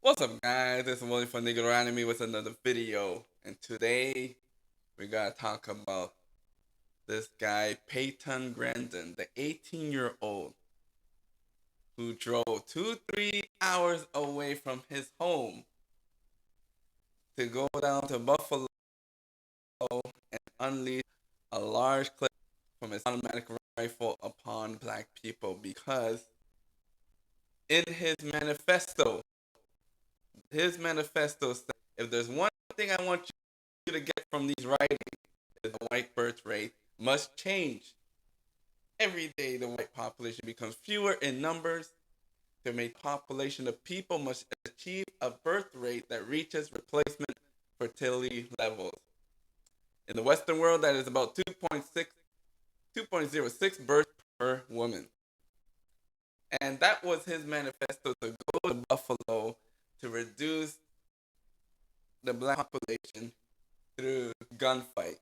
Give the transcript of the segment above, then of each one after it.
What's up, guys? This is Willie from Negro Anime with another video, and today we gotta talk about this guy Payton Gendron, the 18-year-old who drove 3 hours away from his home to go down to Buffalo and unleash a large clip from his automatic rifle upon black people because in his manifesto said, if there's one thing I want you to get from these writings, is the white birth rate must change. Every day the white population becomes fewer in numbers. To make population of people must achieve a birth rate that reaches replacement fertility levels. In the Western world, that is about 2.06 births per woman. And that was his manifesto to go to Buffalo to reduce the black population through gunfight.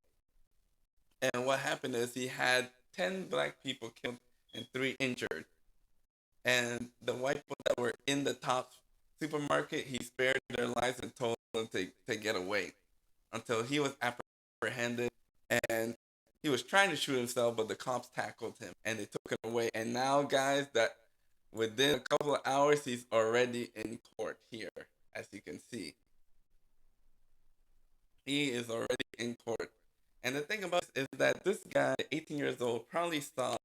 And what happened is he had 10 black people killed and 3 injured. And the white people that were in the top supermarket, he spared their lives and told them to get away until he was apprehended. And he was trying to shoot himself, but the cops tackled him and they took him away. And now, guys, that within a couple of hours, he's already in court here, as you can see. He is already in court. And the thing about this is that this guy, 18 years old, probably saw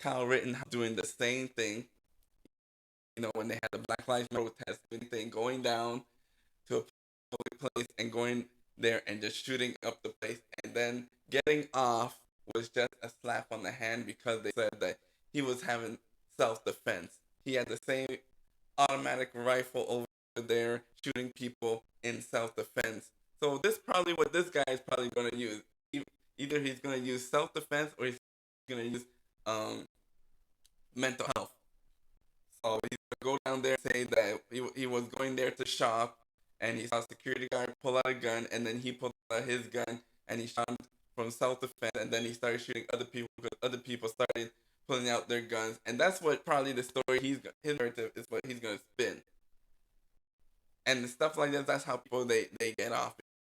Kyle Rittenhouse doing the same thing. You know, when they had the Black Lives Matter protest, thing going down to a public place and going there and just shooting up the place, and then getting off was just a slap on the hand because they said that he was having self-defense. He had the same automatic rifle over there shooting people in self-defense. So this probably what this guy is probably going to use. Either he's going to use self-defense or he's going to use mental health. So he's going to go down there and say that he was going there to shop and he saw a security guard pull out a gun, and then he pulled out his gun and he shot from self-defense, and then he started shooting other people because other people started pulling out their guns. And that's what probably the story his narrative is what he's going to spin. And stuff like that, that's how people they get off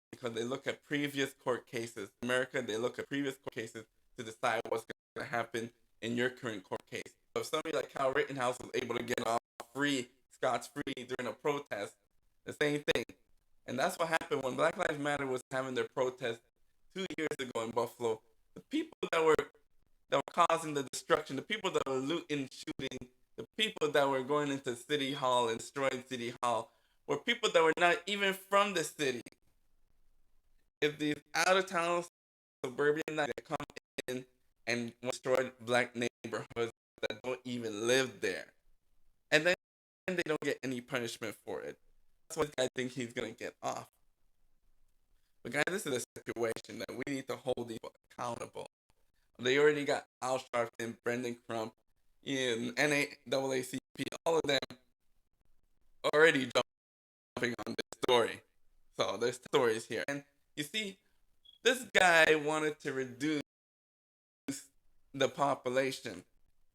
because they look at previous court cases. In America, they look at previous court cases to decide what's going to happen in your current court case. So if somebody like Kyle Rittenhouse was able to get off scotch-free during a protest, the same thing. And that's what happened when Black Lives Matter was having their protest 2 years ago in Buffalo. The people that were causing the destruction, the people that were looting, shooting, the people that were going into City Hall and destroying City Hall were people that were not even from the city. If these out of town suburban that come in and destroy black neighborhoods that don't even live there, and then they don't get any punishment for it. That's why I think he's gonna get off. But guys, this is a situation that we need to hold these people accountable. They already got Al Sharpton, Brendan Crump, NAACP, all of them already jumping on this story. So there's stories here. And you see, this guy wanted to reduce the population.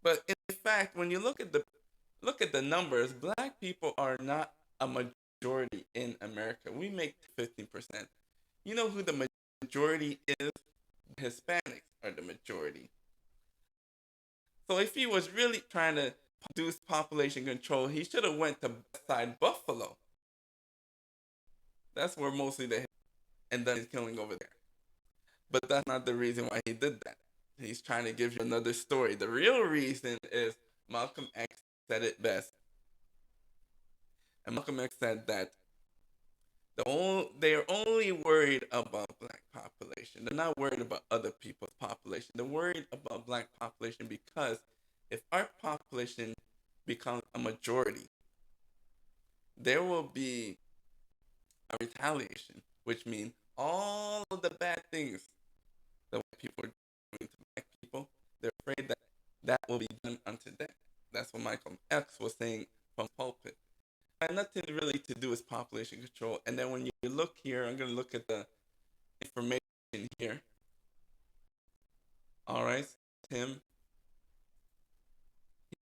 But in fact, when you look at the numbers, black people are not a majority in America. We make 15%. You know who the majority is? Hispanics are the majority. So if he was really trying to reduce population control, he should have went to Westside Buffalo. That's where mostly they and then he's killing over there. But that's not the reason why he did that. He's trying to give you another story. The real reason is Malcolm X said it best. And Malcolm X said that they are only worried about black population. They're not worried about other people's population. They're worried about black population because if our population becomes a majority, there will be a retaliation, which means all of the bad things that white people are doing to black people, they're afraid that that will be done unto them. That's what Malcolm X was saying from pulpit. And nothing really to do with population control. And then when you look here, I'm going to look at the information here. All right, Tim.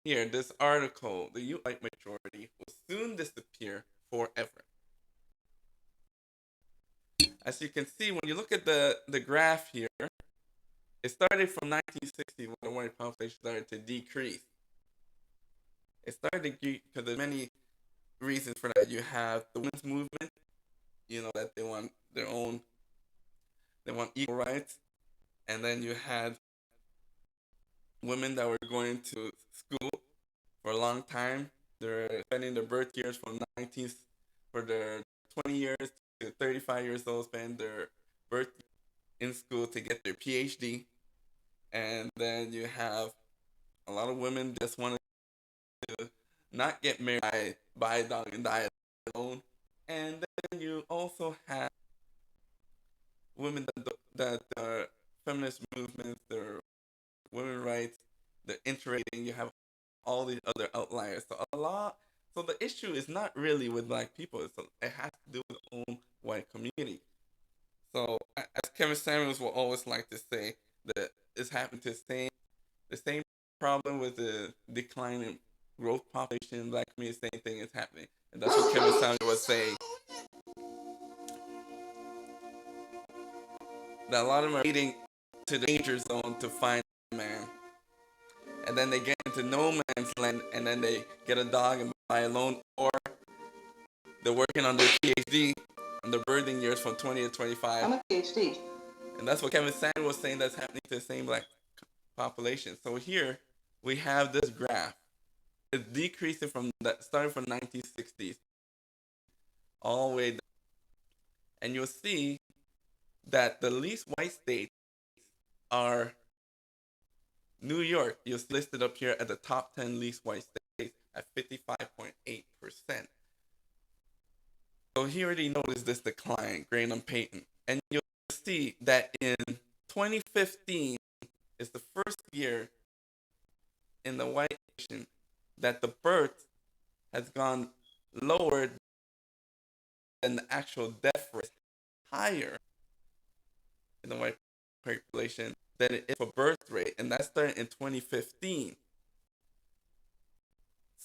here, this article, the white majority will soon disappear forever. As you can see, when you look at the graph here, it started from 1960 when the white population started to decrease. It started to decrease because there's many reasons for that. You have the women's movement, that they want their own, they want equal rights. And then you had women that were going to school for a long time. They're spending their birth years from for their 20 years to 35 years old, spend their birth in school to get their PhD. And then you have a lot of women just want to not get married by a dog and die alone. And then you also have women that are feminist movements, their women's rights, the interrating. You have all these other outliers. So the issue is not really with black people. It has to do with the own white community. So as Kevin Samuels will always like to say, that it's happened to the same problem with the decline in growth population in black community. Same thing is happening, and that's what Kevin Samuels was saying. That a lot of them are leading to the danger zone to find a man. And then they get into no man's land, and then they get a dog and buy a loan, or they're working on their PhD on their birthing years from 20 to 25. I'm a PhD. And that's what Kevin Sanders was saying that's happening to the same black population. So here we have this graph. It's decreasing starting from 1960s all the way down. And you'll see that the least white states are New York. You're listed up here at the top 10 least white states at 55.8%. So he already noticed this decline, Graham and Payton. And you'll see that in 2015 is the first year in the white nation that the birth has gone lower than the actual death rate, higher in the white population than it is for birth rate, and that started in 2015.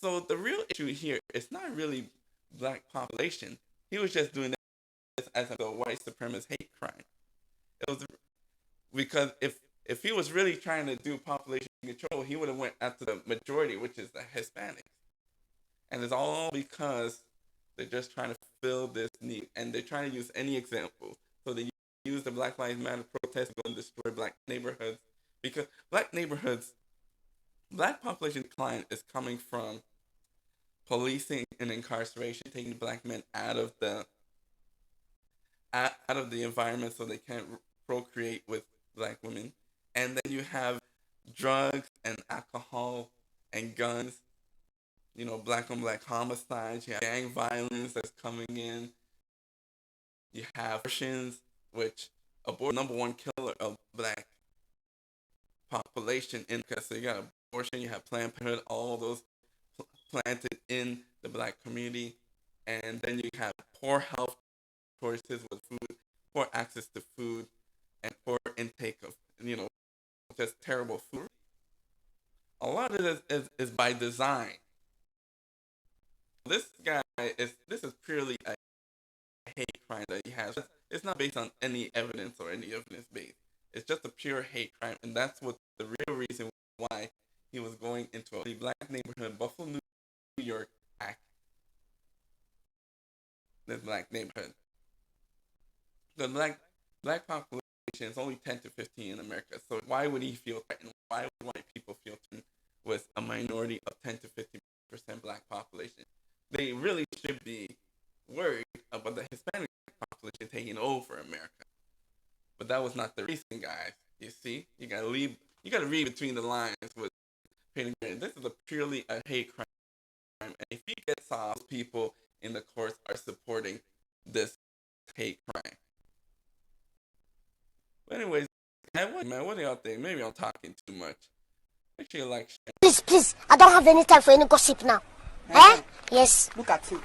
So the real issue here is not really black population. He was just doing this as a white supremacist hate crime. It was because if he was really trying to do population control, he would have went after the majority, which is the Hispanics. And it's all because they're just trying to fill this need, and they're trying to use any example. So they use the Black Lives Matter protest to go and destroy black neighborhoods, because black population decline is coming from policing and incarceration, taking black men out of the environment so they can't procreate with black women. And then you have drugs and alcohol and guns, black on black homicides. You have gang violence that's coming in. You have abortions, which abortion number one killer of black population in America. So you got abortion, you have Planned Parenthood, all those planted in the black community. And then you have poor health choices with food, poor access to food, and poor intake of, just terrible food. A lot of this is by design. This is purely a hate crime that he has. It's not based on any evidence or any evidence base. It's just a pure hate crime, and that's what the real reason why he was going into a black neighborhood, Buffalo, New York, act. This black neighborhood. The black population is only 10 to 15 in America. So why would he feel threatened? Why would white people feel threatened with a minority of 10 to 50% black population? They really should be worried about the Hispanic population taking over America. But that was not the reason, guys. You see, you gotta read between the lines with Payton Gendron. This is purely a hate crime, and if he gets off, people in the courts are supporting this hate crime. But anyways, man, what do y'all think? Maybe I'm talking too much. Make sure you like, share. Please, I don't have any time for any gossip now. Eh? Yes. Look at you.